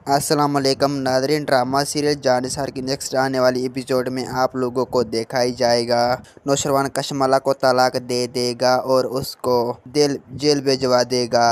अस्सलाम वालेकुम Nadreen. Drama serial Jannisar की नेक्स्ट आने वाली एपिसोड में आप लोगों को देखा ही जाएगा। नौशरवान कशमला को तलाक दे देगा और उसको जेल भिजवा देगा।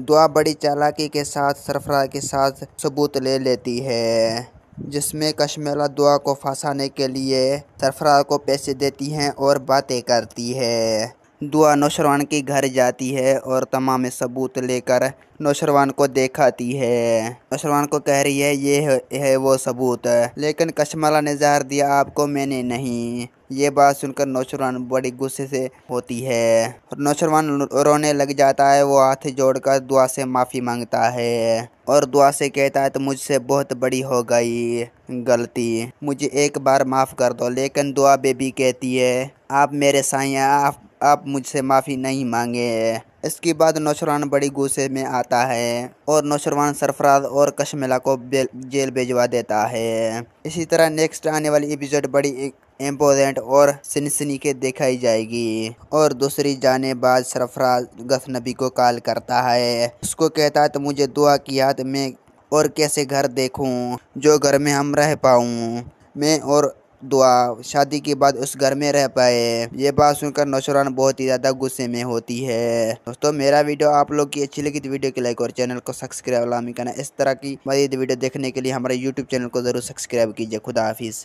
दुआ बड़ी चालाकी के साथ सरफराज के साथ सबूत ले लेती है, जिसमें कशमला दुआ को फंसाने के लिए सरफराज को पैसे देती हैं और बातें करती है। दुआ नौशरवान के घर जाती है और तमाम सबूत लेकर नौशरवान को दिखाती है। नौशरवान को कह रही है ये है वो सबूत, लेकिन कशमला ने जहर दिया आपको, मैंने नहीं। ये बात सुनकर नौशरवान बड़ी गुस्से से होती है और नौशरवान रोने लग जाता है। वो हाथ जोड़कर दुआ से माफ़ी मांगता है और दुआ से कहता है तो मुझसे बहुत बड़ी हो गई गलती, मुझे एक बार माफ़ कर दो। लेकिन दुआ बेबी कहती है आप मेरे साईं हैं, आप मुझसे माफ़ी नहीं मांगे। इसके बाद नौशरवान बड़ी गुस्से में आता है और नौशरवान सरफराज और कशमला को जेल भिजवा देता है। इसी तरह नेक्स्ट आने वाली एपिसोड बड़ी इम्पोर्टेंट और सनसनी के दिखाई जाएगी। और दूसरी जानेबाज सरफराज गजनबी को कॉल करता है, उसको कहता है तो मुझे दुआ की याद में और कैसे घर देखूं जो घर में हम रह पाऊं, मैं और दुआ शादी के बाद उस घर में रह पाए। ये बात सुनकर नौशरवान बहुत ही ज़्यादा गुस्से में होती है। दोस्तों मेरा वीडियो आप लोग की अच्छी लगी तो वीडियो को लाइक और चैनल को सब्सक्राइब लामी करना। इस तरह की मज़ीद वीडियो देखने के लिए हमारे यूट्यूब चैनल को ज़रूर सब्सक्राइब कीजिए। खुदा हाफिज़।